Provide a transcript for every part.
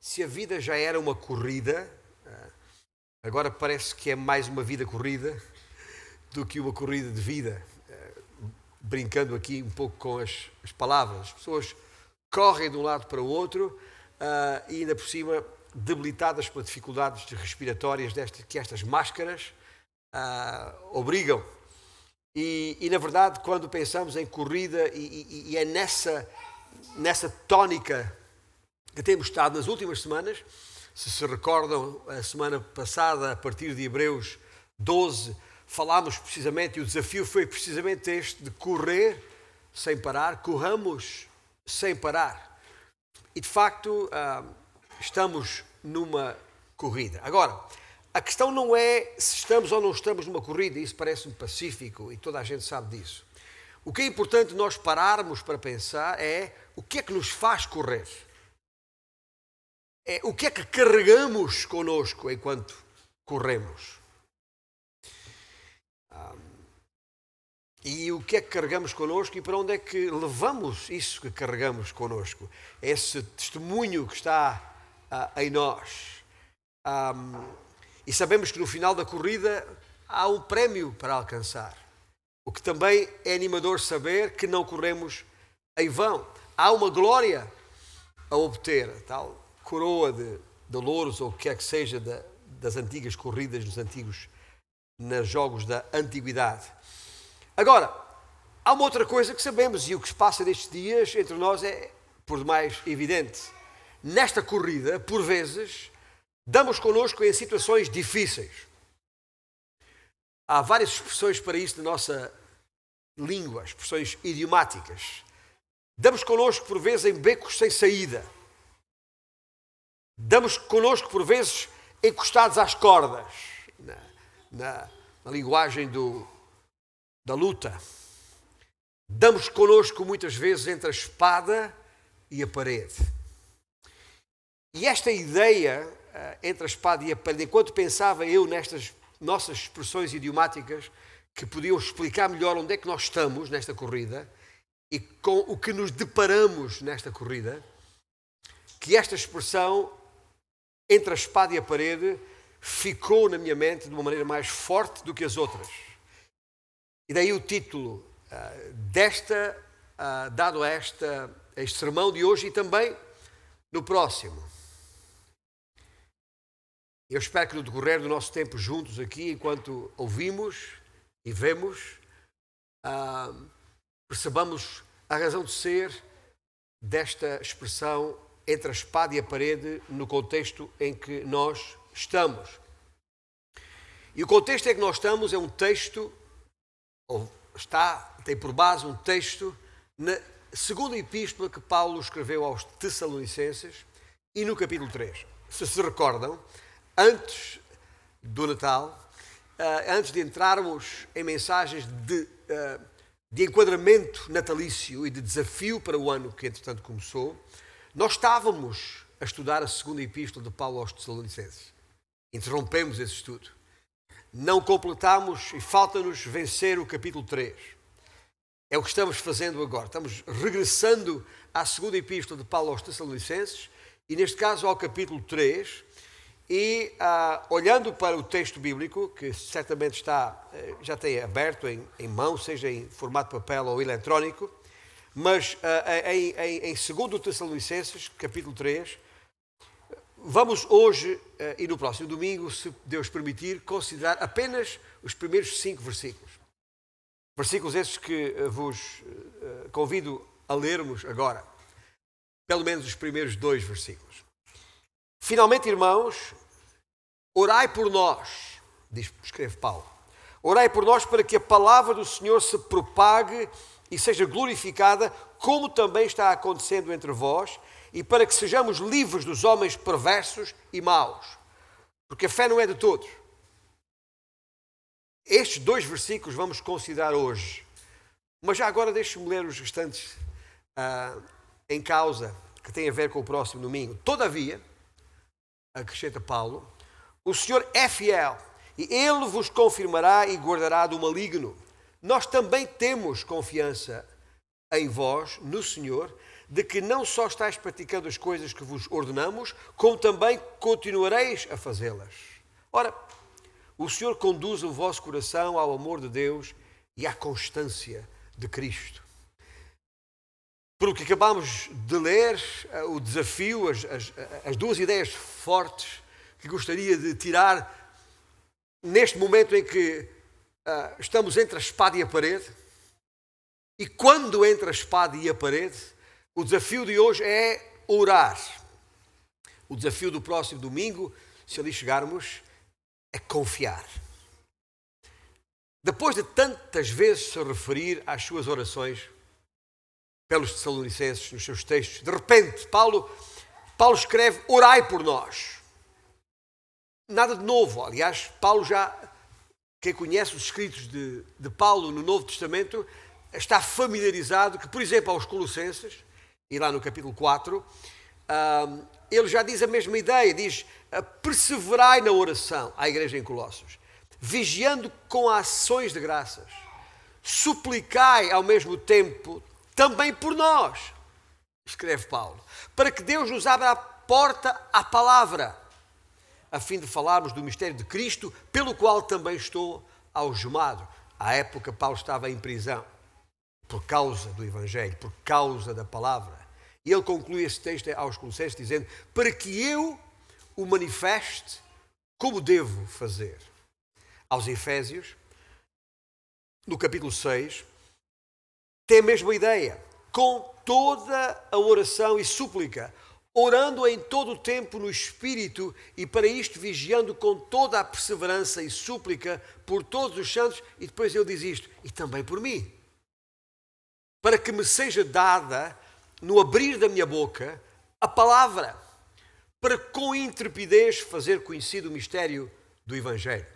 se a vida já era uma corrida, agora parece que é mais uma vida corrida do que uma corrida de vida. Brincando aqui um pouco com as palavras. As pessoas correm de um lado para o outro e ainda por cima debilitadas pelas dificuldades respiratórias que estas máscaras obrigam. E na verdade, quando pensamos em corrida, e é nessa tónica que temos estado nas últimas semanas, se recordam, a semana passada, a partir de Hebreus 12, falámos precisamente, e o desafio foi precisamente este, de correr sem parar, corramos sem parar. E de facto, estamos numa corrida. Agora, a questão não é se estamos ou não estamos numa corrida, isso parece-me pacífico e toda a gente sabe disso. O que é importante nós pararmos para pensar é o que é que nos faz correr. O que é que carregamos connosco enquanto corremos. E o que é que carregamos connosco e para onde é que levamos isso que carregamos connosco? Esse testemunho que está em nós. E sabemos que no final da corrida há um prémio para alcançar. O que também é animador saber que não corremos em vão. Há uma glória a obter, tal coroa de louros ou o que quer que seja das antigas corridas nos jogos da antiguidade. Agora, há uma outra coisa que sabemos e o que se passa nestes dias entre nós é por demais evidente. Nesta corrida, por vezes, damos connosco em situações difíceis. Há várias expressões para isso na nossa língua, expressões idiomáticas. Damos connosco por vezes em becos sem saída. Damos connosco por vezes encostados às cordas, na linguagem da luta. Damos connosco muitas vezes entre a espada e a parede. E esta ideia entre a espada e a parede, enquanto pensava eu nestas nossas expressões idiomáticas que podiam explicar melhor onde é que nós estamos nesta corrida e com o que nos deparamos nesta corrida, que esta expressão entre a espada e a parede ficou na minha mente de uma maneira mais forte do que as outras. E daí o título dado a este sermão de hoje e também no próximo. Eu espero que no decorrer do nosso tempo juntos aqui, enquanto ouvimos e vemos, percebamos a razão de ser desta expressão entre a espada e a parede no contexto em que nós estamos. E o contexto em que nós estamos é um texto, tem por base um texto na segunda epístola que Paulo escreveu aos Tessalonicenses e no capítulo 3. Se recordam, antes do Natal, antes de entrarmos em mensagens de enquadramento natalício e de desafio para o ano que entretanto começou, nós estávamos a estudar a segunda epístola de Paulo aos Tessalonicenses. Interrompemos esse estudo. Não completámos e falta-nos vencer o capítulo 3. É o que estamos fazendo agora. Estamos regressando à segunda epístola de Paulo aos Tessalonicenses e neste caso ao capítulo 3 e olhando para o texto bíblico, que certamente já tem aberto em mão, seja em formato de papel ou eletrónico, mas em 2 Tessalonicenses, capítulo 3, vamos hoje e no próximo domingo, se Deus permitir, considerar apenas os primeiros 5 versículos. Versículos esses que vos convido a lermos agora. Pelo menos os primeiros 2 versículos. Finalmente, irmãos, orai por nós, escreve Paulo. Orai por nós para que a palavra do Senhor se propague e seja glorificada, como também está acontecendo entre vós, e para que sejamos livres dos homens perversos e maus. Porque a fé não é de todos. Estes 2 versículos vamos considerar hoje. Mas já agora deixe-me ler os restantes em causa, que têm a ver com o próximo domingo. Todavia, acrescenta Paulo, o Senhor é fiel, e Ele vos confirmará e guardará do maligno. Nós também temos confiança em vós, no Senhor, de que não só estáis praticando as coisas que vos ordenamos, como também continuareis a fazê-las. Ora, o Senhor conduz o vosso coração ao amor de Deus e à constância de Cristo. Pelo que acabamos de ler, o desafio, as duas ideias fortes que gostaria de tirar neste momento em que estamos entre a espada e a parede. E quando entre a espada e a parede, o desafio de hoje é orar. O desafio do próximo domingo, se ali chegarmos, é confiar. Depois de tantas vezes se referir às suas orações pelos Tessalonicenses, nos seus textos, de repente Paulo escreve: orai por nós. Nada de novo. Aliás, Paulo quem conhece os escritos de Paulo no Novo Testamento, está familiarizado que, por exemplo, aos Colossenses, e lá no capítulo 4, ele já diz a mesma ideia, diz: perseverai na oração à igreja em Colossos, vigiando com ações de graças, suplicai ao mesmo tempo também por nós, escreve Paulo, para que Deus nos abra a porta à palavra, a fim de falarmos do mistério de Cristo, pelo qual também estou algemado. À época, Paulo estava em prisão, por causa do Evangelho, por causa da palavra. E ele conclui esse texto aos Colossenses dizendo: para que eu o manifeste como devo fazer. Aos Efésios, no capítulo 6, tem a mesma ideia, com toda a oração e súplica, orando em todo o tempo no Espírito, e para isto vigiando com toda a perseverança e súplica por todos os santos. E depois ele diz isto: e também por mim, para que me seja dada, no abrir da minha boca, a palavra, para com intrepidez fazer conhecido o mistério do Evangelho.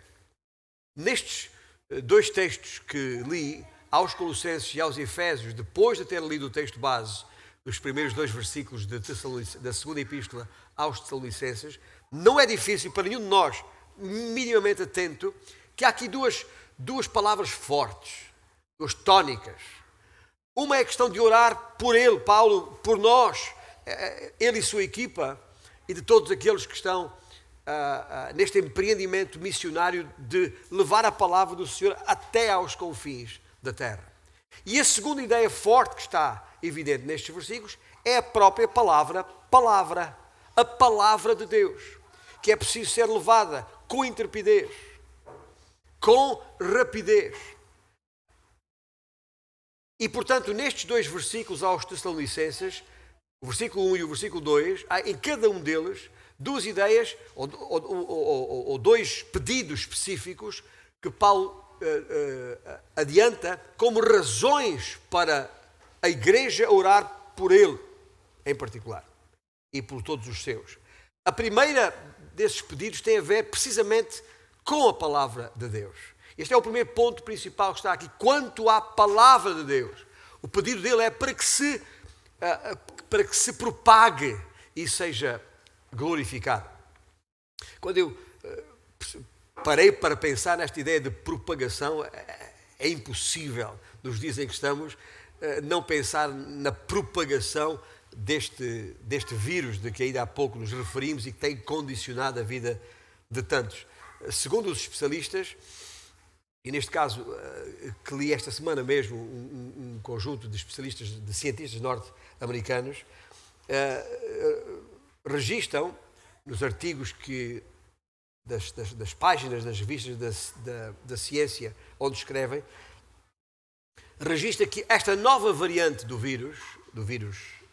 Nestes dois textos que li, aos Colossenses e aos Efésios, depois de ter lido o texto base, os primeiros dois versículos da segunda epístola aos Tessalonicenses, não é difícil para nenhum de nós, minimamente atento, que há aqui duas palavras fortes, duas tónicas. Uma é a questão de orar por ele, Paulo, por nós, ele e sua equipa, e de todos aqueles que estão neste empreendimento missionário de levar a palavra do Senhor até aos confins da terra. E a segunda ideia forte que está evidente nestes versículos é a própria palavra, a palavra de Deus, que é preciso ser levada com intrepidez, com rapidez. E, portanto, nestes dois versículos aos Tessalonicenses, o versículo 1 e o versículo 2, há em cada um deles duas ideias ou dois pedidos específicos que Paulo adianta como razões para a igreja orar por ele, em particular, e por todos os seus. A primeira desses pedidos tem a ver precisamente com a palavra de Deus. Este é o primeiro ponto principal que está aqui. Quanto à palavra de Deus, o pedido dele é para que se propague e seja glorificado. Quando eu parei para pensar nesta ideia de propagação, é impossível, nos dias em que estamos, não pensar na propagação deste vírus de que ainda há pouco nos referimos e que tem condicionado a vida de tantos. Segundo os especialistas, e neste caso, que li esta semana mesmo, um conjunto de especialistas, de cientistas norte-americanos, registam nos artigos das páginas das revistas da ciência onde escrevem, registra que esta nova variante do vírus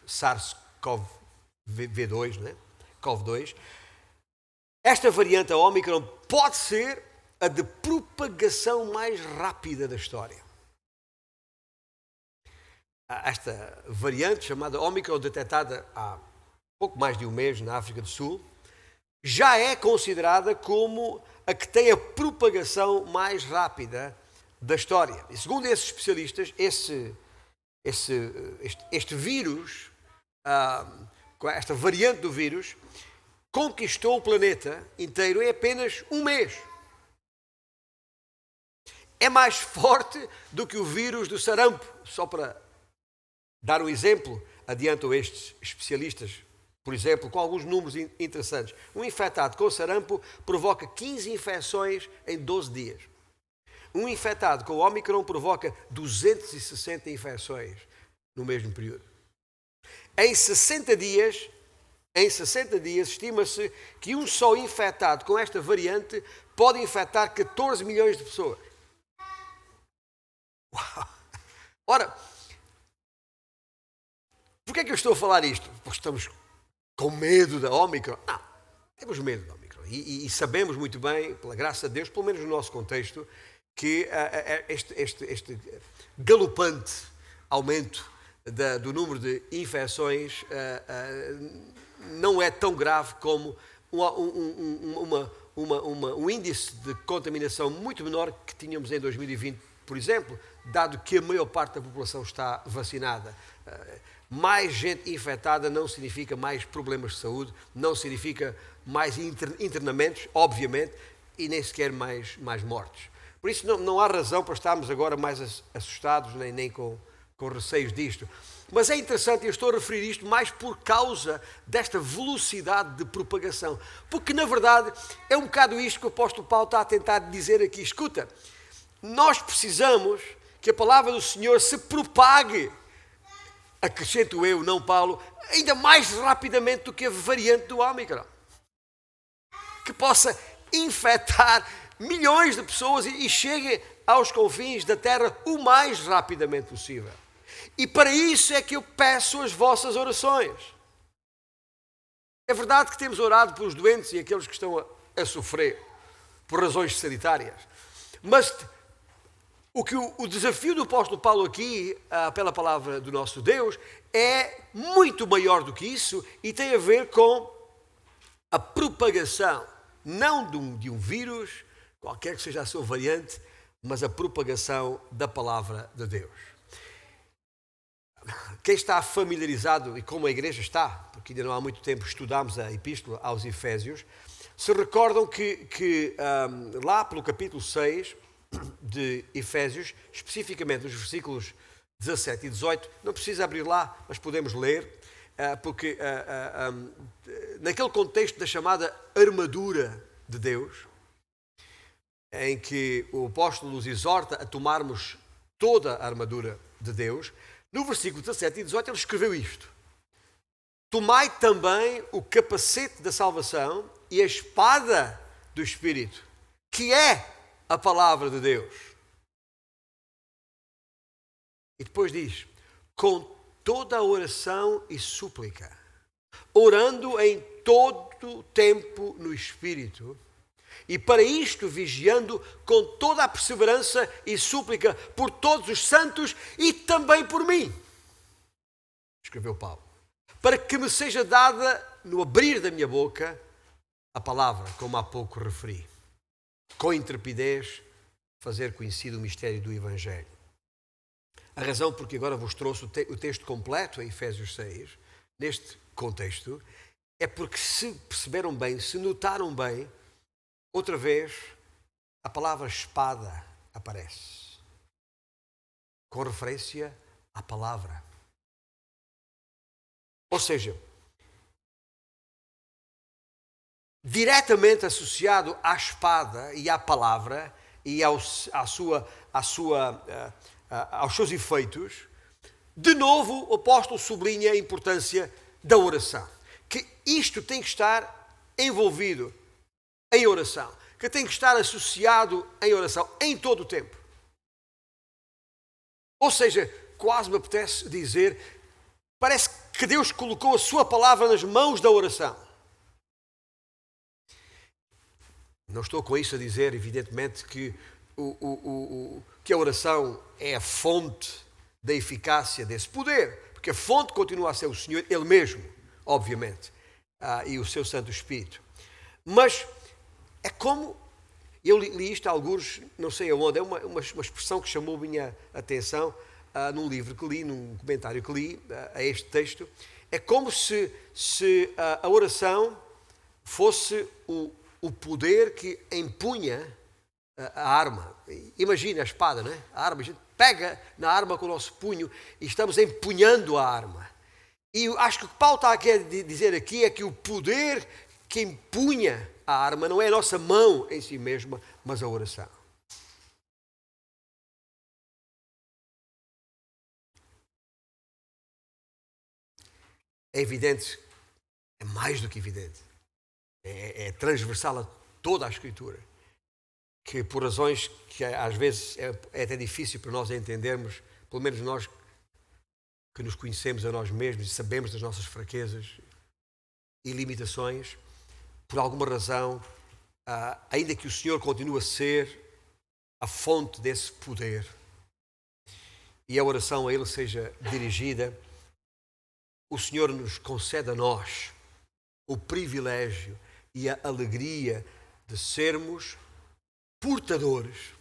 SARS-CoV-2, né? CoV-2, esta variante, a Omicron, pode ser a de propagação mais rápida da história. Esta variante, chamada Omicron, detectada há pouco mais de um mês na África do Sul, já é considerada como a que tem a propagação mais rápida da história. E segundo esses especialistas, este vírus, esta variante do vírus, conquistou o planeta inteiro em apenas um mês. É mais forte do que o vírus do sarampo. Só para dar um exemplo, adiantam estes especialistas, por exemplo, com alguns números interessantes. Um infectado com sarampo provoca 15 infecções em 12 dias. Um infectado com o Omicron provoca 260 infecções no mesmo período. Em 60 dias, estima-se que um só infectado com esta variante pode infectar 14 milhões de pessoas. Uau! Ora, por que é que eu estou a falar isto? Porque estamos com medo da Omicron? Não, temos medo da Omicron. E sabemos muito bem, pela graça de Deus, pelo menos no nosso contexto, que este galopante aumento do número de infecções não é tão grave como um índice de contaminação muito menor que tínhamos em 2020, por exemplo, dado que a maior parte da população está vacinada. Mais gente infectada não significa mais problemas de saúde, não significa mais internamentos, obviamente, e nem sequer mais mortes. Por isso não há razão para estarmos agora mais assustados, nem com receios disto. Mas é interessante, eu estou a referir isto mais por causa desta velocidade de propagação. Porque, na verdade, é um bocado isto que o apóstolo Paulo está a tentar dizer aqui. Escuta, nós precisamos que a palavra do Senhor se propague, acrescento eu, não Paulo, ainda mais rapidamente do que a variante do Omicron. Que possa infectar milhões de pessoas e chegue aos confins da terra o mais rapidamente possível. E para isso é que eu peço as vossas orações. É verdade que temos orado pelos doentes e aqueles que estão a sofrer por razões sanitárias. Mas o desafio do apóstolo Paulo aqui, pela palavra do nosso Deus, é muito maior do que isso e tem a ver com a propagação, não de um vírus, qualquer que seja a sua variante, mas a propagação da palavra de Deus. Quem está familiarizado, e como a igreja está, porque ainda não há muito tempo estudámos a epístola aos Efésios, se recordam que lá pelo capítulo 6 de Efésios, especificamente nos versículos 17 e 18, não precisa abrir lá, mas podemos ler, porque naquele contexto da chamada armadura de Deus, em que o apóstolo nos exorta a tomarmos toda a armadura de Deus, no versículo 17 e 18 ele escreveu isto: tomai também o capacete da salvação e a espada do Espírito, que é a palavra de Deus. E depois diz, com toda a oração e súplica, orando em todo o tempo no Espírito, e para isto vigiando com toda a perseverança e súplica por todos os santos e também por mim, escreveu Paulo, para que me seja dada no abrir da minha boca a palavra, como há pouco referi, com intrepidez fazer conhecido o mistério do Evangelho. A razão porque agora vos trouxe o texto completo em Efésios 6, neste contexto, é porque se perceberam bem, se notaram bem, outra vez a palavra espada aparece, com referência à palavra. Ou seja, diretamente associado à espada e à palavra e aos seus efeitos, de novo o apóstolo sublinha a importância da oração. Que isto tem que estar envolvido em oração, que tem que estar associado em oração em todo o tempo. Ou seja, quase me apetece dizer, parece que Deus colocou a sua palavra nas mãos da oração. Não estou com isso a dizer, evidentemente, que a oração é a fonte da eficácia desse poder, porque a fonte continua a ser o Senhor, Ele mesmo, obviamente, e o seu Santo Espírito. Mas é como, eu li isto a alguns, não sei aonde, é uma expressão que chamou a minha atenção num livro que li, num comentário que li a este texto. É como se a oração fosse o poder que empunha a arma. Imagina a espada, não é? A arma, a gente pega na arma com o nosso punho e estamos empunhando a arma. E eu acho que o que Paulo está a querer dizer aqui é que o poder que empunha a arma não é a nossa mão em si mesma, mas a oração. É evidente, é mais do que evidente, é transversal a toda a Escritura, que por razões que às vezes é até difícil para nós entendermos, pelo menos nós que nos conhecemos a nós mesmos e sabemos das nossas fraquezas e limitações, por alguma razão, ainda que o Senhor continue a ser a fonte desse poder e a oração a Ele seja dirigida, o Senhor nos concede a nós o privilégio e a alegria de sermos portadores,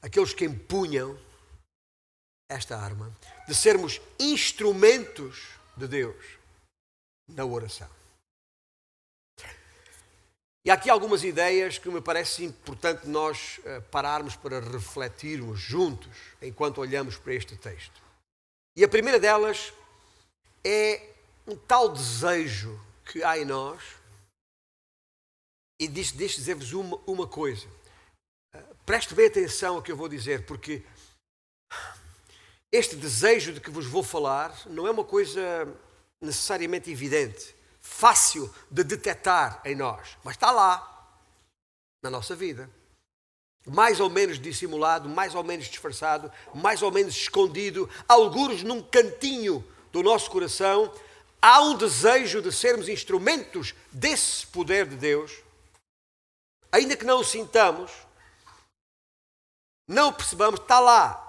aqueles que empunham esta arma, de sermos instrumentos de Deus na oração. E há aqui algumas ideias que me parece importante nós pararmos para refletirmos juntos enquanto olhamos para este texto. E a primeira delas é um tal desejo que há em nós. E deixe dizer-vos uma coisa. Preste bem atenção ao que eu vou dizer, porque este desejo de que vos vou falar não é uma coisa necessariamente evidente, fácil de detectar em nós, mas está lá, na nossa vida. Mais ou menos dissimulado, mais ou menos disfarçado, mais ou menos escondido, algures num cantinho do nosso coração, há um desejo de sermos instrumentos desse poder de Deus, ainda que não o sintamos, não o percebamos, está lá,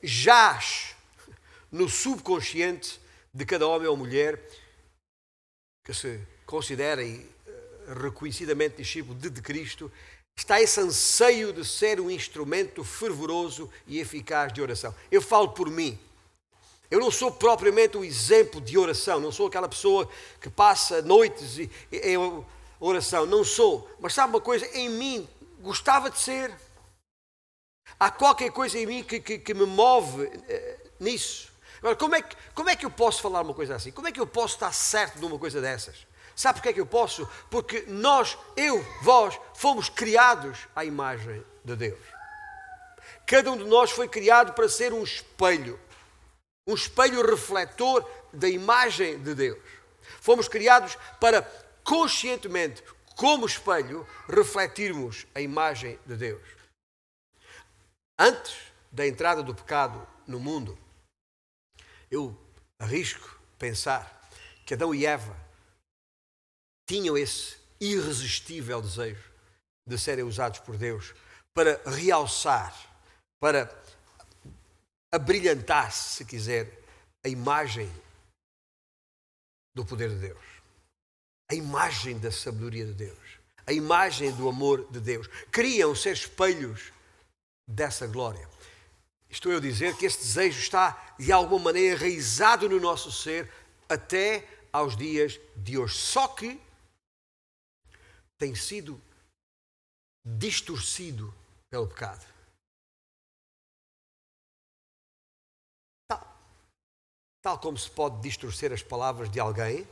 jaz no subconsciente de cada homem ou mulher que se considera reconhecidamente discípulo de Cristo. Está esse anseio de ser um instrumento fervoroso e eficaz de oração. Eu falo por mim. Eu não sou propriamente um exemplo de oração, não sou aquela pessoa que passa noites em oração, não sou. Mas sabe uma coisa? Em mim, gostava de ser. Há qualquer coisa em mim que me move nisso. Agora, como é que eu posso falar uma coisa assim? Como é que eu posso estar certo de uma coisa dessas? Sabe porquê é que eu posso? Porque nós, vós, fomos criados à imagem de Deus. Cada um de nós foi criado para ser um espelho refletor da imagem de Deus. Fomos criados para, conscientemente, como espelho, refletirmos a imagem de Deus. Antes da entrada do pecado no mundo, eu arrisco pensar que Adão e Eva tinham esse irresistível desejo de serem usados por Deus para realçar, para abrilhantar-se, se quiser, a imagem do poder de Deus, a imagem da sabedoria de Deus, a imagem do amor de Deus. Queriam ser espelhos dessa glória. Estou eu a dizer que esse desejo está, de alguma maneira, enraizado no nosso ser até aos dias de hoje. Só que tem sido distorcido pelo pecado. Tal como se pode distorcer as palavras de alguém,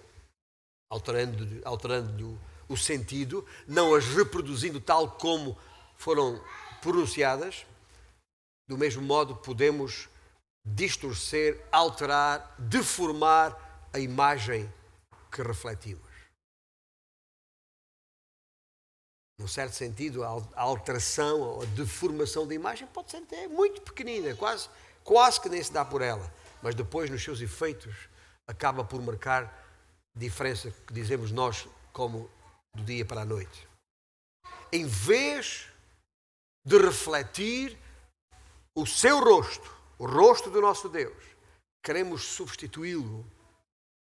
alterando o sentido, não as reproduzindo tal como foram pronunciadas, do mesmo modo podemos distorcer, alterar, deformar a imagem que refletimos. Num certo sentido, a alteração ou a deformação da imagem pode ser até muito pequenina, quase que nem se dá por ela, mas depois, nos seus efeitos, acaba por marcar diferença que dizemos nós como do dia para a noite. Em vez de refletir o seu rosto, o rosto do nosso Deus, queremos substituí-lo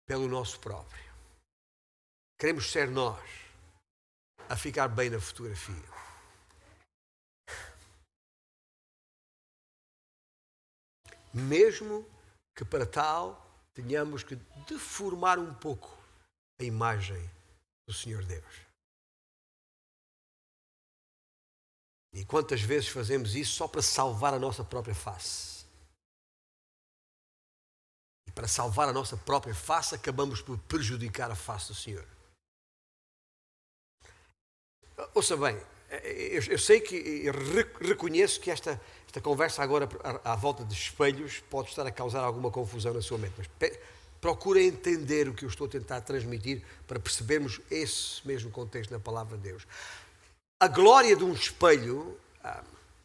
pelo nosso próprio. Queremos ser nós a ficar bem na fotografia. Mesmo que para tal tenhamos que deformar um pouco a imagem do Senhor Deus. E quantas vezes fazemos isso só para salvar a nossa própria face? E para salvar a nossa própria face, acabamos por prejudicar a face do Senhor. Ouça bem, eu sei que eu reconheço que esta conversa agora à volta de espelhos pode estar a causar alguma confusão na sua mente, mas procura entender o que eu estou a tentar transmitir para percebermos esse mesmo contexto na palavra de Deus. A glória de um espelho,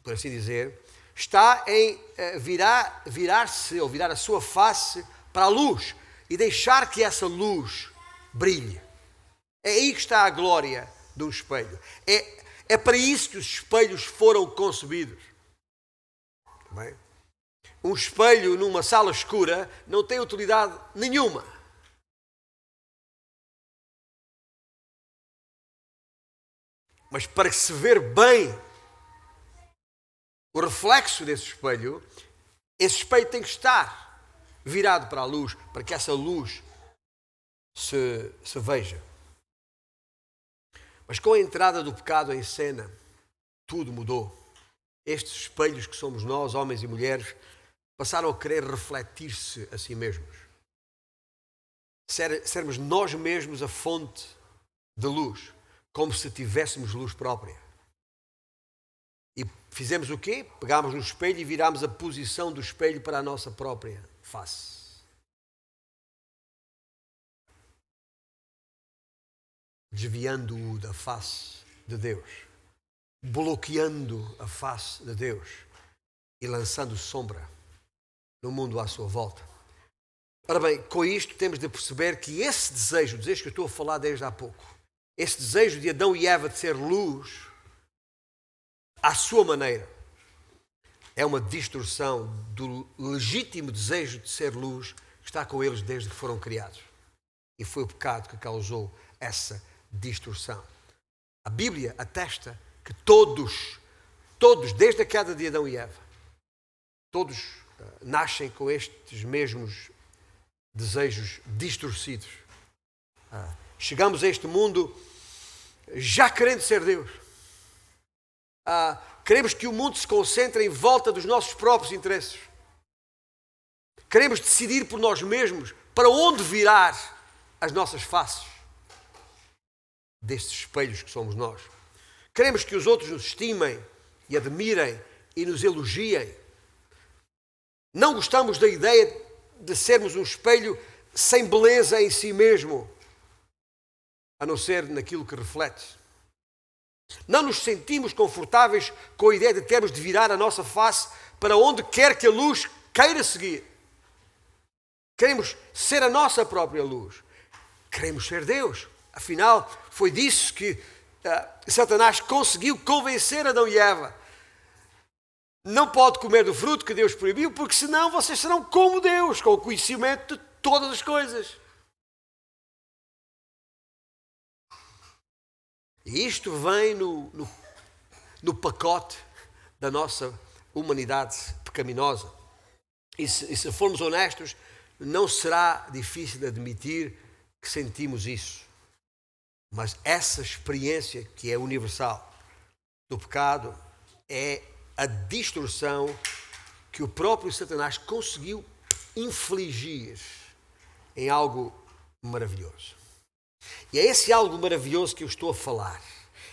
por assim dizer, está em virar-se ou virar a sua face para a luz e deixar que essa luz brilhe. É aí que está a glória de um espelho. É para isso que os espelhos foram concebidos. Bem? Um espelho numa sala escura não tem utilidade nenhuma. Mas para se ver bem o reflexo desse espelho, esse espelho tem que estar virado para a luz, para que essa luz se veja. Mas com a entrada do pecado em cena, tudo mudou. Estes espelhos que somos nós, homens e mulheres, passaram a querer refletir-se a si mesmos. Sermos nós mesmos a fonte de luz, como se tivéssemos luz própria. E fizemos o quê? Pegámos no espelho e virámos a posição do espelho para a nossa própria face. Desviando-o da face de Deus, bloqueando a face de Deus e lançando sombra no mundo à sua volta. Ora bem, com isto temos de perceber que esse desejo que eu estou a falar desde há pouco, esse desejo de Adão e Eva de ser luz, à sua maneira, é uma distorção do legítimo desejo de ser luz que está com eles desde que foram criados. E foi o pecado que causou essa distorção. A Bíblia atesta que todos, desde a queda de Adão e Eva, todos nascem com estes mesmos desejos distorcidos. Chegamos a este mundo já querendo ser Deus. Queremos que o mundo se concentre em volta dos nossos próprios interesses. Queremos decidir por nós mesmos para onde virar as nossas faces destes espelhos que somos nós. Queremos que os outros nos estimem e admirem e nos elogiem. Não gostamos da ideia de sermos um espelho sem beleza em si mesmo, a não ser naquilo que reflete. Não nos sentimos confortáveis com a ideia de termos de virar a nossa face para onde quer que a luz queira seguir. Queremos ser a nossa própria luz. Queremos ser Deus. Afinal, foi disso que Satanás conseguiu convencer Adão e Eva. Não pode comer do fruto que Deus proibiu, porque senão vocês serão como Deus, com o conhecimento de todas as coisas. E isto vem no pacote da nossa humanidade pecaminosa. E se formos honestos, não será difícil de admitir que sentimos isso. Mas essa experiência que é universal do pecado é a distorção que o próprio Satanás conseguiu infligir em algo maravilhoso. E é esse algo maravilhoso que eu estou a falar.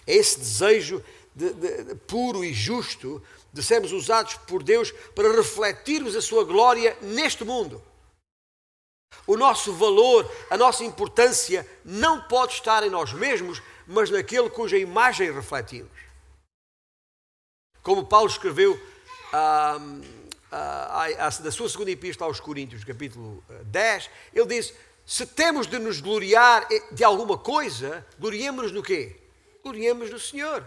É esse desejo de puro e justo de sermos usados por Deus para refletirmos a sua glória neste mundo. O nosso valor, a nossa importância não pode estar em nós mesmos, mas naquele cuja imagem refletimos. Como Paulo escreveu da sua segunda epístola aos Coríntios, capítulo 10, ele diz: se temos de nos gloriar de alguma coisa, gloriemos-nos no quê? Gloriemos no Senhor.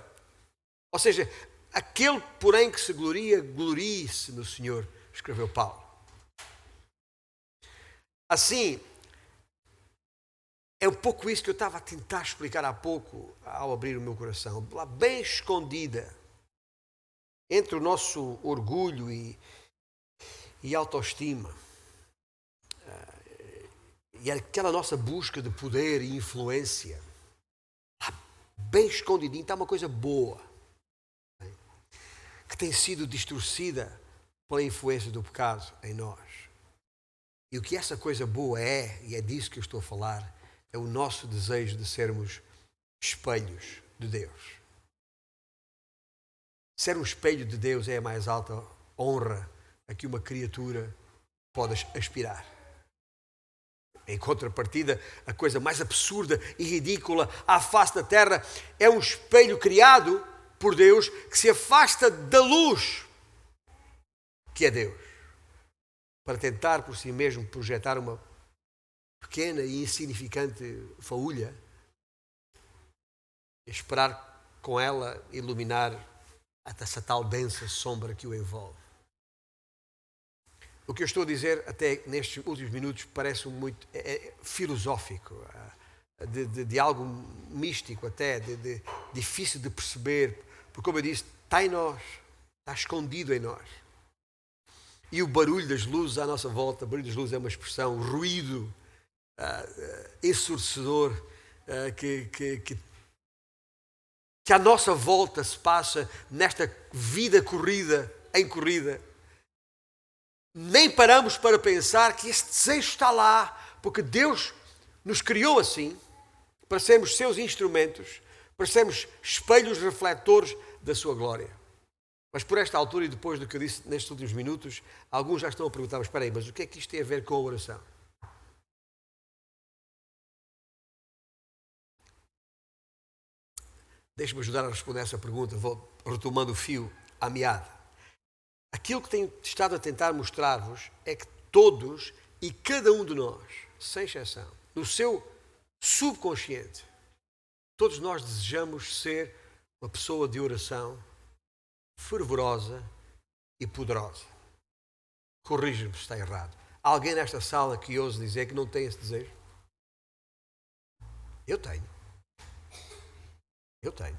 Ou seja, aquele, porém, que se gloria, glorie-se no Senhor, escreveu Paulo. Assim, é um pouco isso que eu estava a tentar explicar há pouco, ao abrir o meu coração. Lá bem escondida, entre o nosso orgulho e autoestima, e aquela nossa busca de poder e influência, lá bem escondidinho, está uma coisa boa, que tem sido distorcida pela influência do pecado em nós. E o que essa coisa boa é, e é disso que eu estou a falar, é o nosso desejo de sermos espelhos de Deus. Ser um espelho de Deus é a mais alta honra a que uma criatura pode aspirar. Em contrapartida, a coisa mais absurda e ridícula à face da terra é um espelho criado por Deus que se afasta da luz que é Deus, para tentar por si mesmo projetar uma pequena e insignificante faúlha e esperar com ela iluminar essa tal densa sombra que o envolve. O que eu estou a dizer até nestes últimos minutos parece muito filosófico, de algo místico até, de difícil de perceber, porque como eu disse, está em nós, está escondido em nós. E o barulho das luzes à nossa volta, barulho das luzes é uma expressão, ruído ensurdecedor que à nossa volta se passa nesta vida em corrida. Nem paramos para pensar que esse desejo está lá, porque Deus nos criou assim, para sermos seus instrumentos, para sermos espelhos refletores da sua glória. Mas por esta altura e depois do que eu disse nestes últimos minutos, alguns já estão a perguntar, mas espera aí, mas o que é que isto tem a ver com a oração? Deixe-me ajudar a responder essa pergunta, vou retomando o fio à meada. Aquilo que tenho estado a tentar mostrar-vos é que todos e cada um de nós, sem exceção, no seu subconsciente, todos nós desejamos ser uma pessoa de oração fervorosa e poderosa. Corrija-me se está errado. Há alguém nesta sala que ouse dizer que não tem esse desejo? Eu tenho. Eu tenho.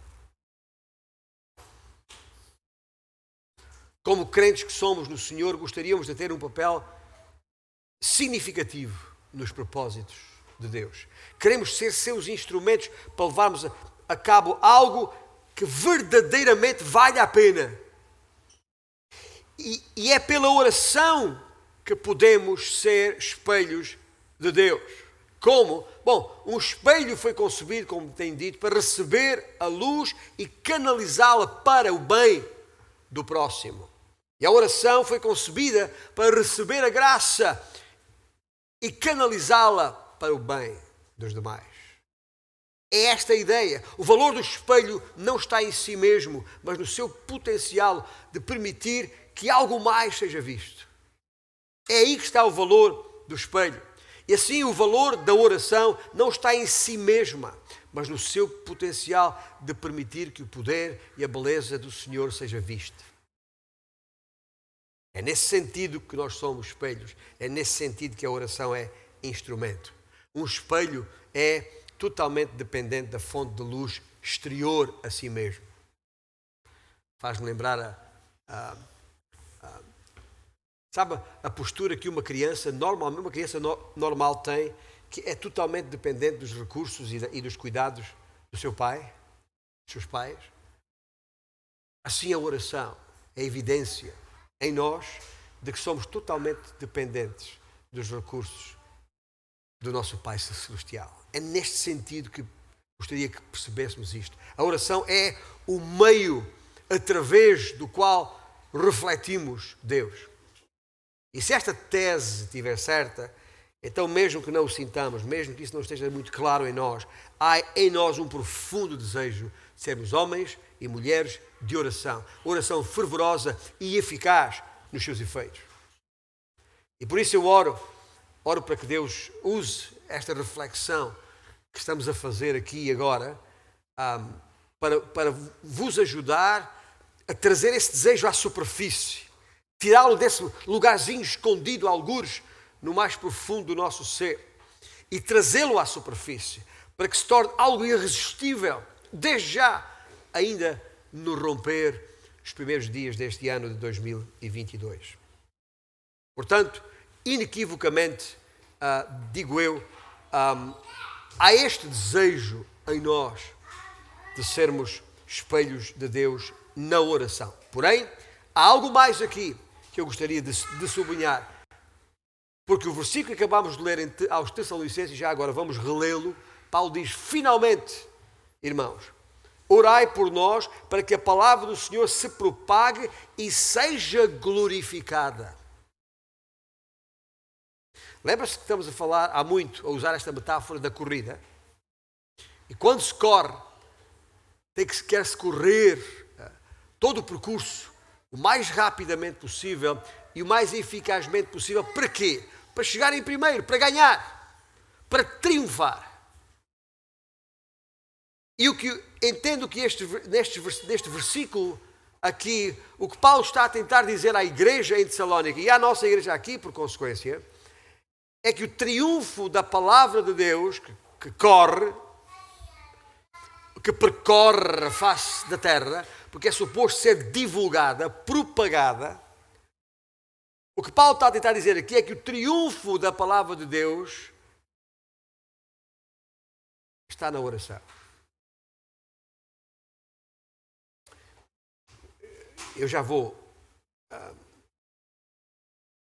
Como crentes que somos no Senhor, gostaríamos de ter um papel significativo nos propósitos de Deus. Queremos ser seus instrumentos para levarmos a cabo algo que verdadeiramente vale a pena. E é pela oração que podemos ser espelhos de Deus. Como? Bom, um espelho foi concebido, como tem dito, para receber a luz e canalizá-la para o bem do próximo. E a oração foi concebida para receber a graça e canalizá-la para o bem dos demais. É esta a ideia. O valor do espelho não está em si mesmo, mas no seu potencial de permitir que algo mais seja visto. É aí que está o valor do espelho. E assim o valor da oração não está em si mesma, mas no seu potencial de permitir que o poder e a beleza do Senhor seja vista. É nesse sentido que nós somos espelhos. É nesse sentido que a oração é instrumento. Um espelho é totalmente dependente da fonte de luz exterior a si mesmo. Faz-me lembrar sabe a postura que uma criança normal tem, que é totalmente dependente dos recursos e dos cuidados do seu pai, dos seus pais? Assim a oração é evidência em nós de que somos totalmente dependentes dos recursos do nosso Pai Celestial. É neste sentido que gostaria que percebêssemos isto. A oração é o meio através do qual refletimos Deus. E se esta tese estiver certa, então mesmo que não o sintamos, mesmo que isso não esteja muito claro em nós, há em nós um profundo desejo de sermos homens e mulheres de oração. Oração fervorosa e eficaz nos seus efeitos. E por isso eu oro para que Deus use esta reflexão que estamos a fazer aqui e agora para vos ajudar a trazer esse desejo à superfície, tirá-lo desse lugarzinho escondido, algures, no mais profundo do nosso ser e trazê-lo à superfície para que se torne algo irresistível, desde já, ainda no romper os primeiros dias deste ano de 2022. Portanto, inequivocamente, digo eu, há este desejo em nós de sermos espelhos de Deus na oração. Porém, há algo mais aqui que eu gostaria de sublinhar. Porque o versículo que acabámos de ler aos Tessalonicenses, já agora vamos relê-lo, Paulo diz, finalmente, irmãos, orai por nós para que a palavra do Senhor se propague e seja glorificada. Lembra-se que estamos a falar há muito, a usar esta metáfora da corrida? E quando se corre, quer-se correr todo o percurso o mais rapidamente possível e o mais eficazmente possível. Para quê? Para chegar em primeiro, para ganhar, para triunfar. E o que entendo que neste versículo aqui, o que Paulo está a tentar dizer à igreja em Tessalónica e à nossa igreja aqui, por consequência, é que o triunfo da palavra de Deus, que percorre a face da terra, porque é suposto ser divulgada, propagada. O que Paulo está a tentar dizer aqui é que o triunfo da palavra de Deus está na oração. Eu já vou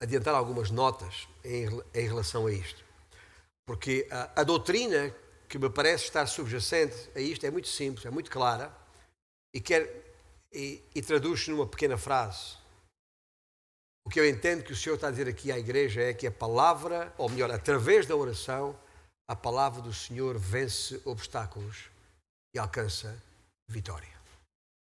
adiantar algumas notas em relação a isto. Porque a doutrina que me parece estar subjacente a isto é muito simples, é muito clara e traduz-se numa pequena frase. O que eu entendo que o Senhor está a dizer aqui à igreja é que a palavra, ou melhor, através da oração, a palavra do Senhor vence obstáculos e alcança vitória.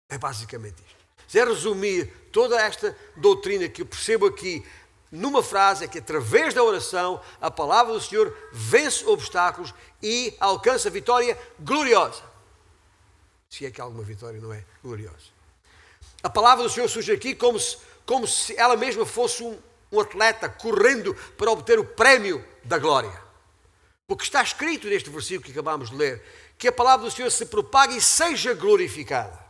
É basicamente isto. Se é resumir toda esta doutrina que eu percebo aqui numa frase, é que através da oração a palavra do Senhor vence obstáculos e alcança vitória gloriosa. Se é que alguma vitória não é gloriosa. A palavra do Senhor surge aqui como se ela mesma fosse um atleta correndo para obter o prémio da glória. Porque está escrito neste versículo que acabámos de ler, que a palavra do Senhor se propague e seja glorificada.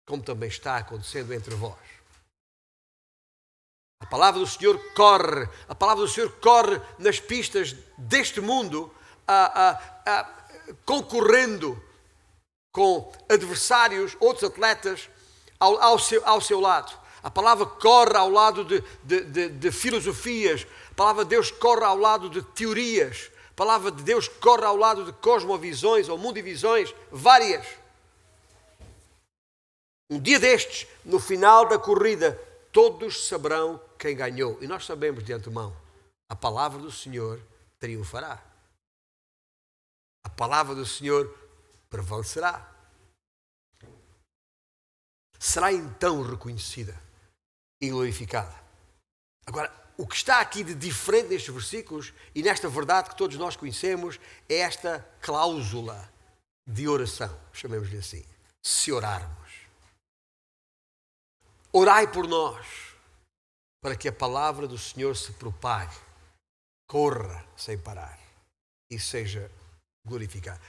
Como também está acontecendo entre vós. A palavra do Senhor corre nas pistas deste mundo, concorrendo com adversários, outros atletas, ao seu lado. A palavra corre ao lado de filosofias, a palavra de Deus corre ao lado de teorias, a palavra de Deus corre ao lado de cosmovisões ou mundivisões várias. Um dia destes, no final da corrida, todos saberão quem ganhou. E nós sabemos de antemão, a palavra do Senhor triunfará. A palavra do Senhor prevalecerá. Será então reconhecida e glorificada. Agora, o que está aqui de diferente nestes versículos e nesta verdade que todos nós conhecemos é esta cláusula de oração, chamemos-lhe assim, se orarmos. Orai por nós, para que a palavra do Senhor se propague, corra sem parar e seja glorificada.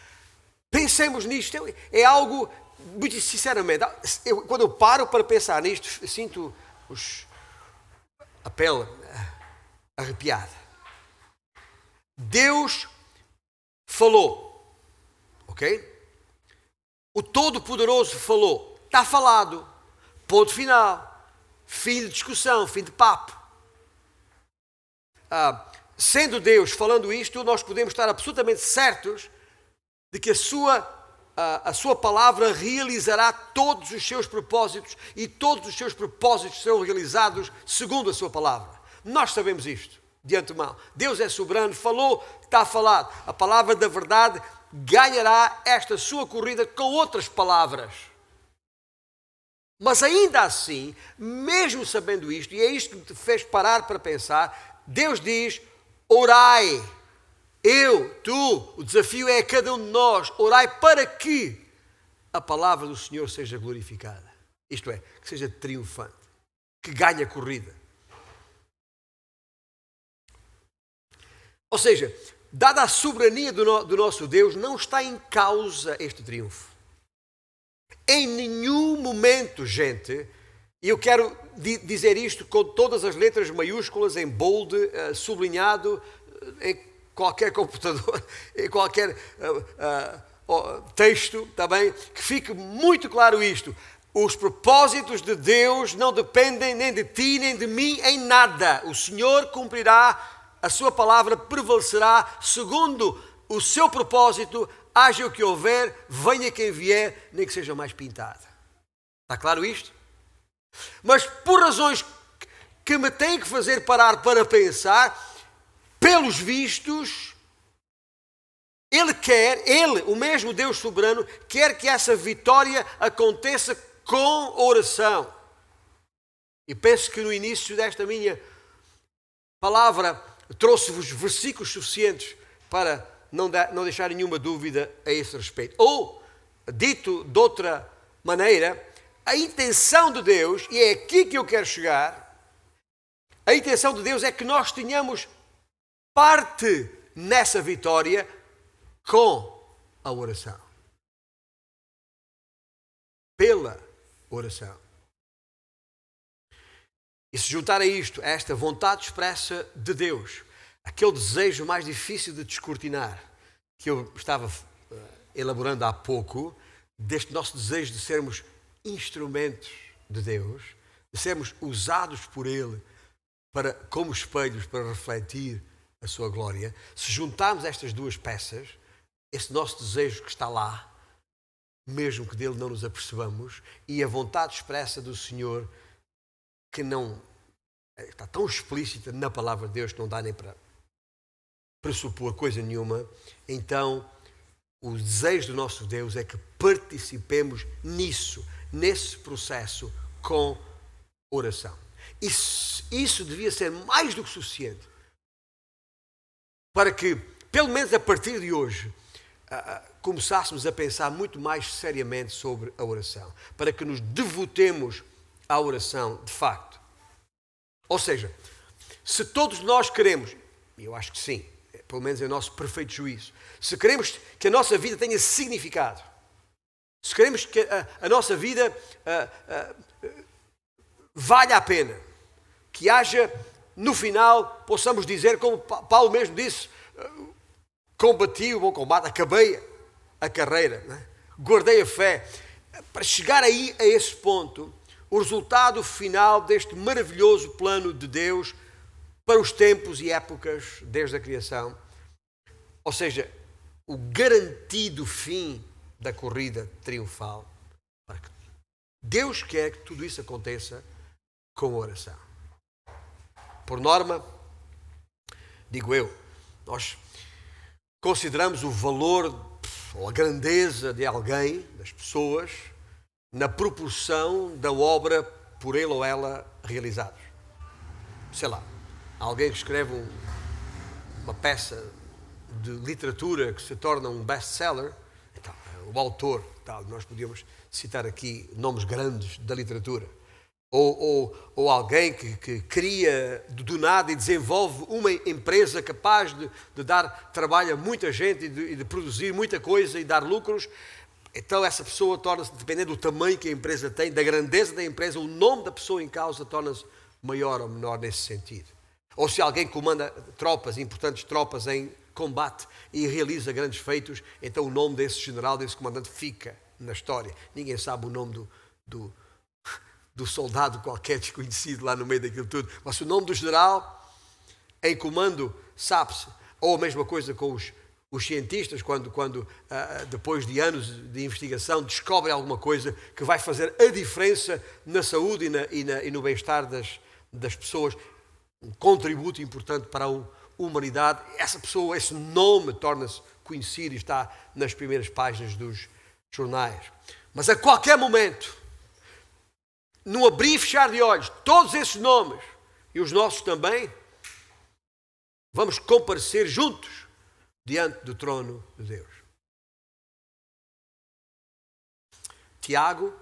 Pensemos nisto, é algo, muito sinceramente, quando eu paro para pensar nisto, sinto a pele arrepiada. Deus falou, ok? O Todo-Poderoso falou, está falado. Ponto final. Fim de discussão, fim de papo. Sendo Deus falando isto, nós podemos estar absolutamente certos de que a sua palavra realizará todos os seus propósitos e todos os seus propósitos serão realizados segundo a sua palavra. Nós sabemos isto de antemão. Deus é soberano, falou, está falado. A palavra da verdade ganhará esta sua corrida com outras palavras. Mas ainda assim, mesmo sabendo isto, e é isto que me fez parar para pensar, Deus diz, orai, eu, tu, o desafio é a cada um de nós, orai para que a palavra do Senhor seja glorificada. Isto é, que seja triunfante, que ganhe a corrida. Ou seja, dada a soberania do nosso Deus, não está em causa este triunfo. Em nenhum momento, gente, e eu quero dizer isto com todas as letras maiúsculas, em bold, sublinhado, em qualquer computador, em qualquer texto, tá bem? Que fique muito claro isto. Os propósitos de Deus não dependem nem de ti, nem de mim, em nada. O Senhor cumprirá, a sua palavra prevalecerá segundo o seu propósito, haja o que houver, venha quem vier, nem que seja mais pintada. Está claro isto? Mas por razões que me têm que fazer parar para pensar, pelos vistos, Ele, o mesmo Deus soberano, quer que essa vitória aconteça com oração. E penso que no início desta minha palavra trouxe-vos versículos suficientes para não deixar nenhuma dúvida a esse respeito. Ou, dito de outra maneira, a intenção de Deus, e é aqui que eu quero chegar, a intenção de Deus é que nós tenhamos parte nessa vitória com a oração. Pela oração. E se juntar a isto, a esta vontade expressa de Deus, aquele desejo mais difícil de descortinar, que eu estava elaborando há pouco, deste nosso desejo de sermos instrumentos de Deus, de sermos usados por Ele como espelhos para refletir a sua glória, se juntarmos estas duas peças, esse nosso desejo que está lá, mesmo que dele não nos apercebamos, e a vontade expressa do Senhor, que não está tão explícita na palavra de Deus que não dá nem para pressupor coisa nenhuma, então o desejo do nosso Deus é que participemos nisso, nesse processo com oração. Isso devia ser mais do que suficiente para que, pelo menos a partir de hoje, começássemos a pensar muito mais seriamente sobre a oração, para que nos devotemos à oração de facto. Ou seja, se todos nós queremos, e eu acho que sim, pelo menos é o nosso perfeito juízo, se queremos que a nossa vida tenha significado, se queremos que a nossa vida valha a pena, que haja, no final, possamos dizer, como Paulo mesmo disse, combati o bom combate, acabei a carreira, né? Guardei a fé. Para chegar aí a esse ponto, o resultado final deste maravilhoso plano de Deus para os tempos e épocas desde a criação, ou seja, o garantido fim da corrida triunfal. Deus quer que tudo isso aconteça com oração. Por norma, digo eu, nós consideramos o valor ou a grandeza de alguém, das pessoas, na proporção da obra por ele ou ela realizados. Sei lá, alguém que escreve uma peça de literatura que se torna um best-seller, então, o autor, tal, nós podíamos citar aqui nomes grandes da literatura. Ou alguém que cria do nada e desenvolve uma empresa capaz de dar trabalho a muita gente e de produzir muita coisa e dar lucros. Então essa pessoa torna-se, dependendo do tamanho que a empresa tem, da grandeza da empresa, o nome da pessoa em causa torna-se maior ou menor nesse sentido. Ou se alguém comanda tropas, importantes tropas em combate e realiza grandes feitos, então o nome desse general, desse comandante fica na história. Ninguém sabe o nome do soldado qualquer desconhecido lá no meio daquilo tudo. Mas o nome do general em comando sabe-se. Ou a mesma coisa com os cientistas, quando depois de anos de investigação descobrem alguma coisa que vai fazer a diferença na saúde e no bem-estar das pessoas, um contributo importante para a humanidade. Essa pessoa, esse nome torna-se conhecido e está nas primeiras páginas dos jornais. Mas a qualquer momento, num abrir e fechar de olhos, todos esses nomes, e os nossos também, vamos comparecer juntos diante do trono de Deus. Tiago,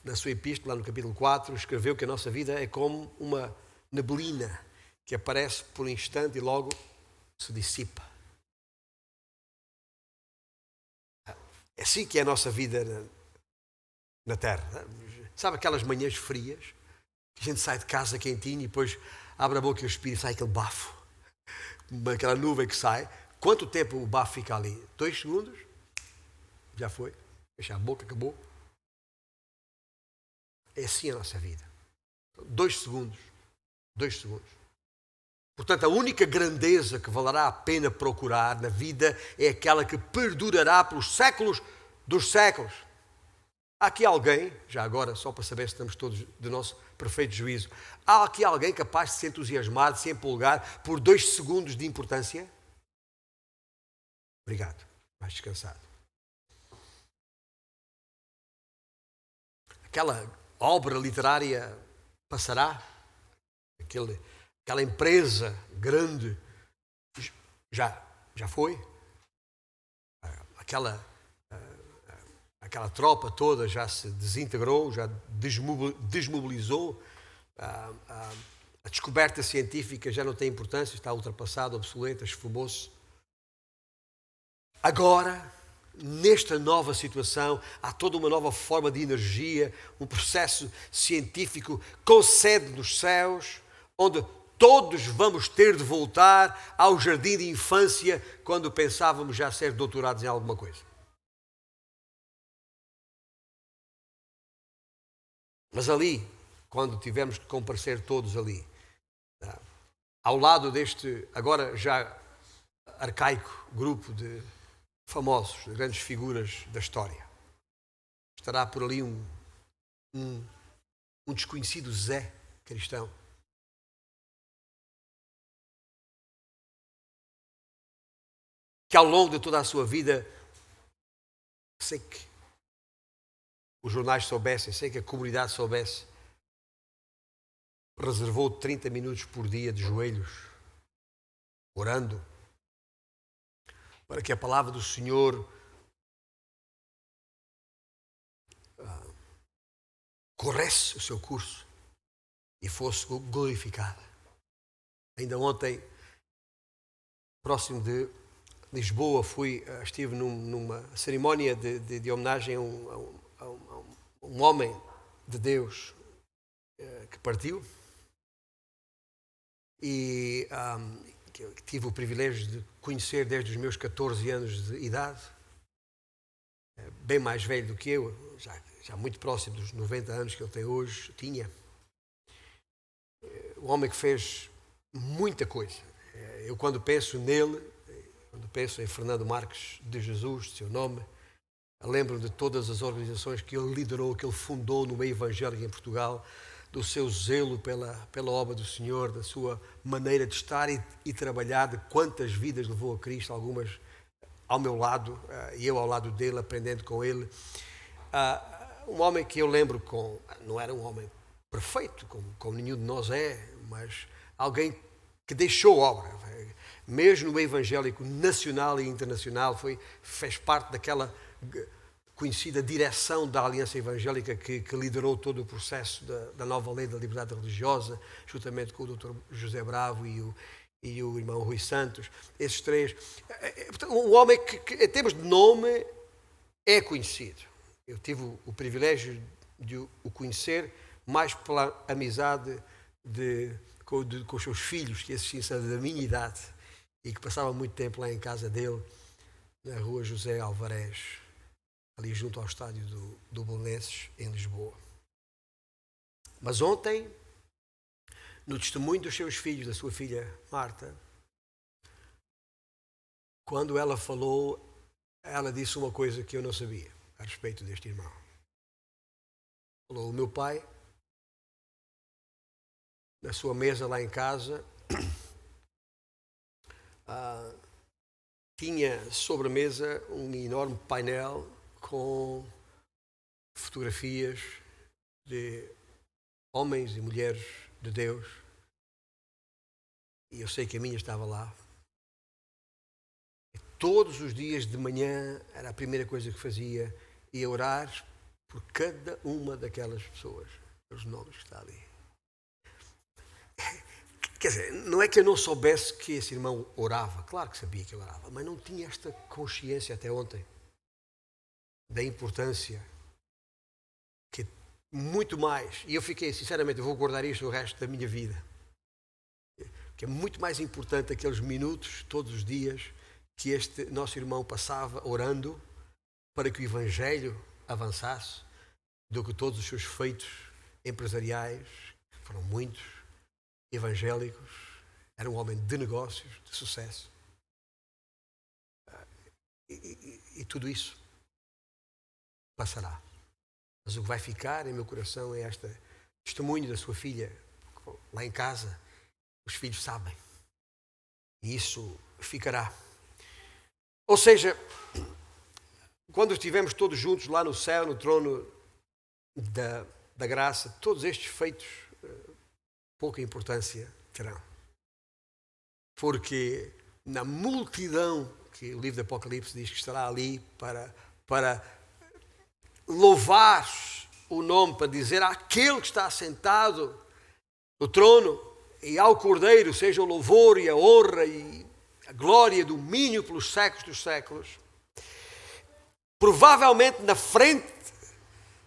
na sua epístola, no capítulo 4, escreveu que a nossa vida é como uma neblina que aparece por um instante e logo se dissipa. É assim que é a nossa vida na Terra. Sabe aquelas manhãs frias? Que a gente sai de casa quentinho e depois abre a boca e respira e sai aquele bafo. Aquela nuvem que sai. Quanto tempo o bafo fica ali? 2 segundos? Já foi. Fecha a boca, acabou. É assim a nossa vida. 2 segundos. 2 segundos. Portanto, a única grandeza que valerá a pena procurar na vida é aquela que perdurará pelos séculos dos séculos. Há aqui alguém, já agora, só para saber se estamos todos do nosso perfeito juízo, há aqui alguém capaz de se entusiasmar, de se empolgar por 2 segundos de importância? Obrigado. Mais descansado. Aquela obra literária passará? Aquela empresa grande já foi? Aquela tropa toda já se desintegrou, já desmobilizou, a descoberta científica já não tem importância, está ultrapassada, obsoleta, esfumou-se. Agora, nesta nova situação, há toda uma nova forma de energia, um processo científico com sede nos céus, onde todos vamos ter de voltar ao jardim de infância quando pensávamos já ser doutorados em alguma coisa. Mas ali, quando tivemos que comparecer todos ali, ao lado deste, agora já arcaico grupo de famosos, de grandes figuras da história, estará por ali um desconhecido Zé cristão. Que ao longo de toda a sua vida, sei que os jornais soubessem, sei que a comunidade soubesse, reservou 30 minutos por dia de joelhos, orando, para que a palavra do Senhor corresse o seu curso e fosse glorificada. Ainda ontem, próximo de Lisboa, estive numa cerimónia de homenagem a um homem de Deus que partiu e que tive o privilégio de conhecer desde os meus 14 anos de idade, bem mais velho do que eu, já muito próximo dos 90 anos que ele tem hoje, tinha. Um homem que fez muita coisa. Eu quando penso nele, quando penso em Fernando Marques de Jesus, seu nome, lembro de todas as organizações que ele liderou, que ele fundou no meio evangélico em Portugal, do seu zelo pela obra do Senhor, da sua maneira de estar e trabalhar, de quantas vidas levou a Cristo, algumas ao meu lado e eu ao lado dele, aprendendo com ele. Um homem que eu lembro não era um homem perfeito, como nenhum de nós é, mas alguém que deixou obra. Mesmo no meio evangélico nacional e internacional, fez parte daquela conhecida direção da Aliança Evangélica que liderou todo o processo da nova lei da liberdade religiosa, juntamente com o Dr. José Bravo e o irmão Rui Santos, esses três. Um homem que em termos de nome, é conhecido. Eu tive o privilégio de o conhecer mais pela amizade com os seus filhos, que esses sim são da minha idade, e que passava muito tempo lá em casa dele, na rua José Alvarez, ali junto ao estádio do Belenenses, em Lisboa. Mas ontem, no testemunho dos seus filhos, da sua filha Marta, quando ela falou, ela disse uma coisa que eu não sabia a respeito deste irmão. Falou: o meu pai, na sua mesa lá em casa, tinha sobre a mesa um enorme painel com fotografias de homens e mulheres de Deus. E eu sei que a minha estava lá. E todos os dias de manhã era a primeira coisa que fazia, ia orar por cada uma daquelas pessoas, os nomes que está ali. Quer dizer, não é que eu não soubesse que esse irmão orava, claro que sabia que ele orava, mas não tinha esta consciência até ontem da importância que muito mais, e eu fiquei, sinceramente, eu vou guardar isto o resto da minha vida, que é muito mais importante aqueles minutos, todos os dias, que este nosso irmão passava orando para que o Evangelho avançasse, do que todos os seus feitos empresariais, foram muitos, evangélicos, era um homem de negócios, de sucesso. E tudo isso passará. Mas o que vai ficar em meu coração é este testemunho da sua filha, lá em casa. Os filhos sabem. E isso ficará. Ou seja, quando estivermos todos juntos lá no céu, no trono da graça, todos estes feitos pouca importância terão. Porque na multidão que o livro do Apocalipse diz que estará ali para louvar o nome, para dizer àquele que está sentado no trono e ao Cordeiro seja o louvor e a honra e a glória e o domínio pelos séculos dos séculos. Provavelmente na frente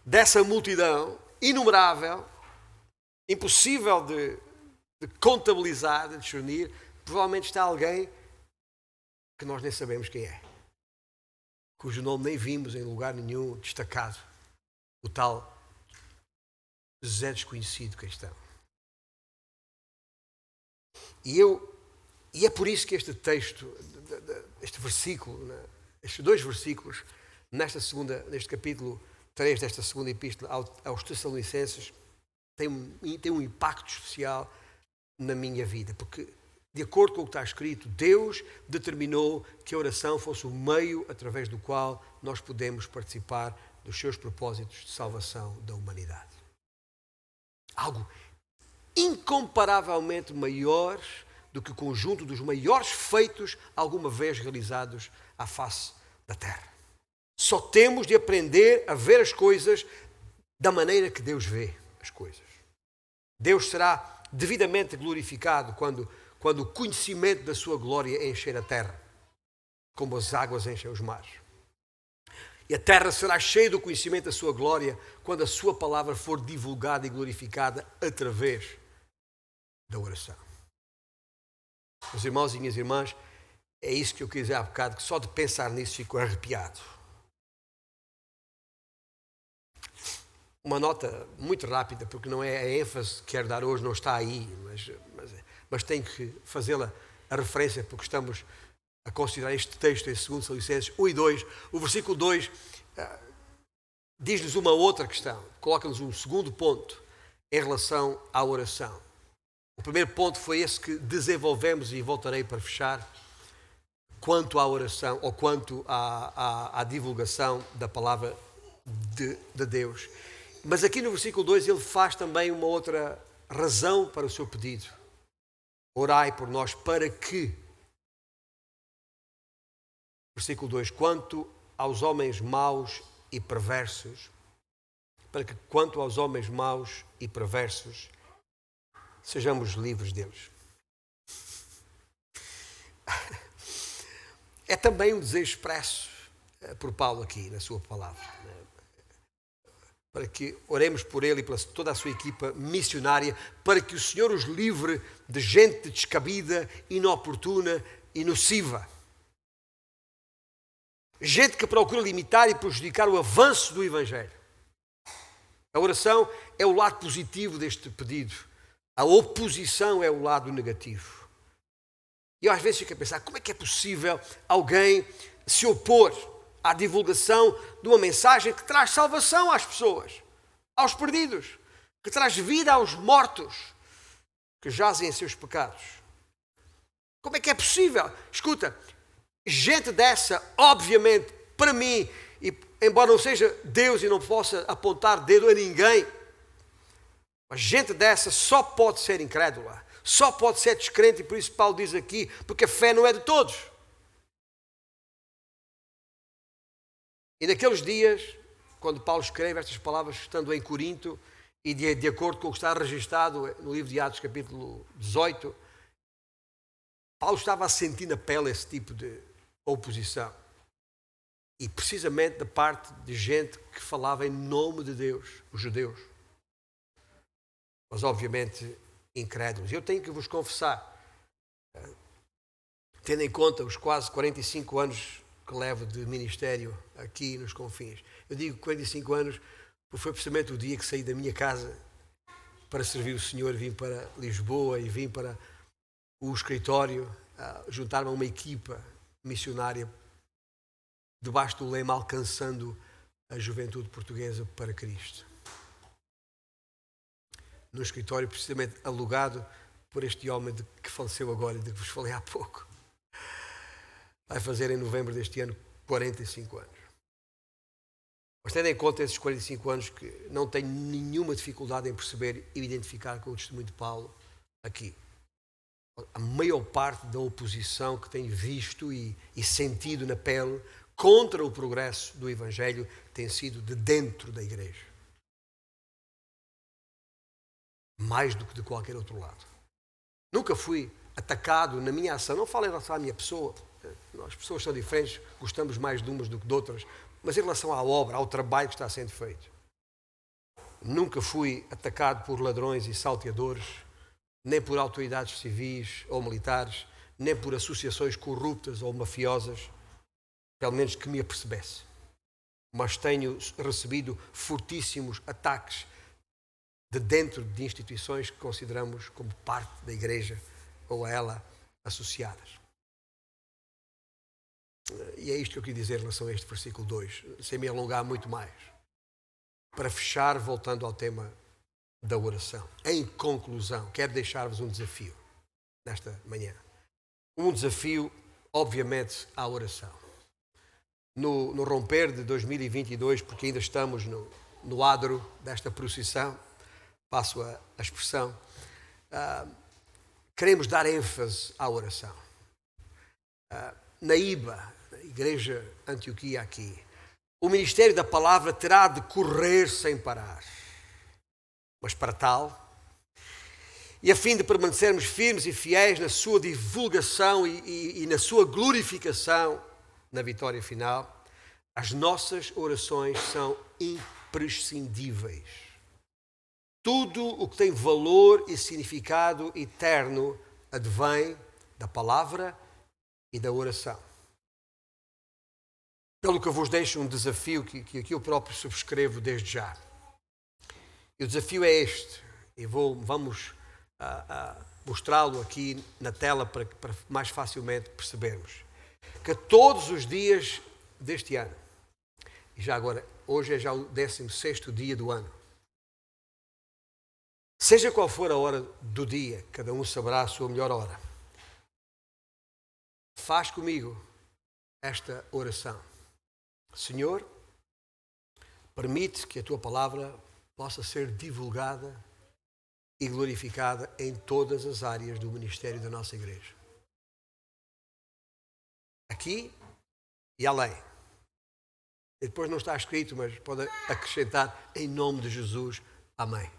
dessa multidão inumerável, impossível de contabilizar, de discernir, provavelmente está alguém que nós nem sabemos quem é, cujo nome nem vimos em lugar nenhum destacado, o tal Zé desconhecido cristão. E é por isso que este texto, este versículo, estes dois versículos, neste capítulo 3 desta segunda epístola aos Tessalonicenses, tem um impacto especial na minha vida, porque, de acordo com o que está escrito, Deus determinou que a oração fosse o meio através do qual nós podemos participar dos seus propósitos de salvação da humanidade. Algo incomparavelmente maior do que o conjunto dos maiores feitos alguma vez realizados à face da terra. Só temos de aprender a ver as coisas da maneira que Deus vê as coisas. Deus será devidamente glorificado quando o conhecimento da sua glória encher a terra, como as águas enchem os mares. E a terra será cheia do conhecimento da sua glória quando a sua palavra for divulgada e glorificada através da oração. Meus irmãos e minhas irmãs, é isso que eu quis dizer há bocado, que só de pensar nisso fico arrepiado. Uma nota muito rápida, porque não é a ênfase que quero dar hoje, não está aí, mas tenho que fazê-la a referência, porque estamos a considerar este texto em 2 Tessalonicenses 1 e 2. O versículo 2 diz-nos uma outra questão, coloca-nos um segundo ponto em relação à oração. O primeiro ponto foi esse que desenvolvemos e voltarei para fechar, quanto à oração, ou quanto à divulgação da palavra de Deus. Mas aqui no versículo 2 ele faz também uma outra razão para o seu pedido. Orai por nós para que, versículo 2, quanto aos homens maus e perversos, para que quanto aos homens maus e perversos sejamos livres deles. É também um desejo expresso por Paulo aqui na sua palavra, para que oremos por ele e por toda a sua equipa missionária, para que o Senhor os livre de gente descabida, inoportuna e nociva. Gente que procura limitar e prejudicar o avanço do Evangelho. A oração é o lado positivo deste pedido. A oposição é o lado negativo. E eu às vezes fico a pensar, como é que é possível alguém se opor à divulgação de uma mensagem que traz salvação às pessoas, aos perdidos, que traz vida aos mortos, que jazem em seus pecados? Como é que é possível? Escuta, gente dessa, obviamente, para mim, e embora não seja Deus e não possa apontar dedo a ninguém, mas gente dessa só pode ser incrédula, só pode ser descrente, e por isso Paulo diz aqui, porque a fé não é de todos. E naqueles dias, quando Paulo escreve estas palavras, estando em Corinto, e de acordo com o que está registado no livro de Atos, capítulo 18, Paulo estava a sentir na pele esse tipo de oposição. E precisamente da parte de gente que falava em nome de Deus, os judeus. Mas obviamente incrédulos. Eu tenho que vos confessar, tendo em conta os quase 45 anos que levo de ministério aqui nos confins. Eu digo 45 anos porque foi precisamente o dia que saí da minha casa para servir o Senhor, vim para Lisboa e vim para o escritório, juntar-me a uma equipa missionária debaixo do lema Alcançando a Juventude Portuguesa para Cristo. No escritório precisamente alugado por este homem que faleceu agora, de que vos falei há pouco. Vai fazer em novembro deste ano 45 anos. Mas tendo em conta esses 45 anos que não tenho nenhuma dificuldade em perceber e identificar com o testemunho de Paulo aqui. A maior parte da oposição que tenho visto e sentido na pele contra o progresso do Evangelho tem sido de dentro da igreja. Mais do que de qualquer outro lado. Nunca fui atacado na minha ação, não falo em relação à minha pessoa, as pessoas são diferentes, gostamos mais de umas do que de outras, mas em relação à obra, ao trabalho que está sendo feito. Nunca fui atacado por ladrões e salteadores, nem por autoridades civis ou militares, nem por associações corruptas ou mafiosas, pelo menos que me apercebesse. Mas tenho recebido fortíssimos ataques de dentro de instituições que consideramos como parte da igreja ou a ela associadas. E é isto que eu queria dizer em relação a este versículo 2, sem me alongar muito mais. Para fechar, voltando ao tema da oração. Em conclusão, quero deixar-vos um desafio nesta manhã. Um desafio, obviamente, à oração. No romper de 2022, porque ainda estamos no adro desta procissão, passo a expressão, queremos dar ênfase à oração. Na IBA, na Igreja Antioquia aqui, o ministério da palavra terá de correr sem parar. Mas para tal, e a fim de permanecermos firmes e fiéis na sua divulgação e na sua glorificação na vitória final, as nossas orações são imprescindíveis. Tudo o que tem valor e significado eterno advém da palavra e da oração. Pelo que eu vos deixo um desafio que aqui eu próprio subscrevo desde já. E o desafio é este, e vamos mostrá-lo aqui na tela para mais facilmente percebermos. Que todos os dias deste ano, e já agora, hoje é já o 16º dia do ano, seja qual for a hora do dia, cada um saberá a sua melhor hora. Faz comigo esta oração. Senhor, permite que a tua palavra possa ser divulgada e glorificada em todas as áreas do ministério da nossa igreja. Aqui e além. E depois não está escrito, mas pode acrescentar em nome de Jesus. Amém.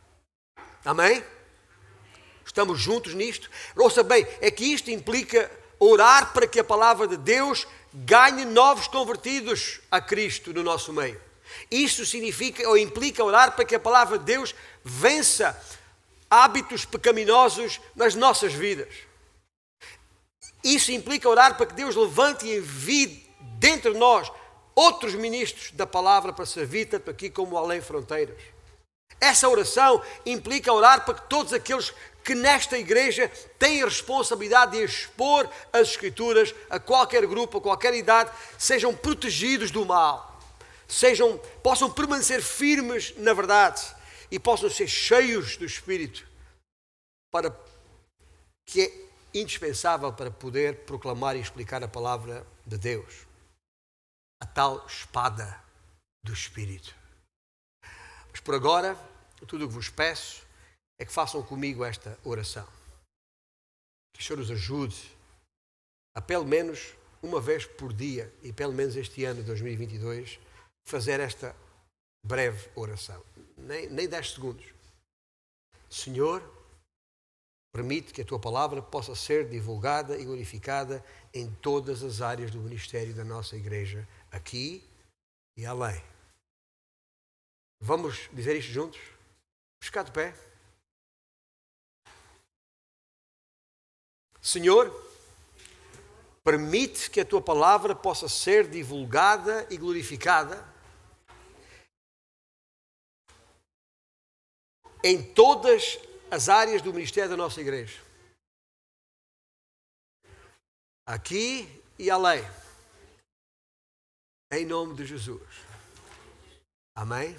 Amém? Estamos juntos nisto? Ouça bem, é que isto implica orar para que a palavra de Deus ganhe novos convertidos a Cristo no nosso meio. Isso significa ou implica orar para que a palavra de Deus vença hábitos pecaminosos nas nossas vidas. Isso implica orar para que Deus levante e envie dentro de nós outros ministros da palavra para servir tanto aqui como além fronteiras. Essa oração implica orar para que todos aqueles que nesta igreja têm a responsabilidade de expor as Escrituras a qualquer grupo, a qualquer idade, sejam protegidos do mal, possam permanecer firmes na verdade e possam ser cheios do Espírito, para que é indispensável para poder proclamar e explicar a palavra de Deus, a tal espada do Espírito. Mas por agora, tudo o que vos peço é que façam comigo esta oração. Que o Senhor os ajude a pelo menos uma vez por dia, e pelo menos este ano de 2022, fazer esta breve oração. Nem 10 segundos. Senhor, permite que a tua palavra possa ser divulgada e glorificada em todas as áreas do ministério da nossa igreja, aqui e além. Vamos dizer isto juntos? Vamos ficar de pé. Senhor, permite que a tua palavra possa ser divulgada e glorificada em todas as áreas do ministério da nossa igreja. Aqui e além. Em nome de Jesus. Amém?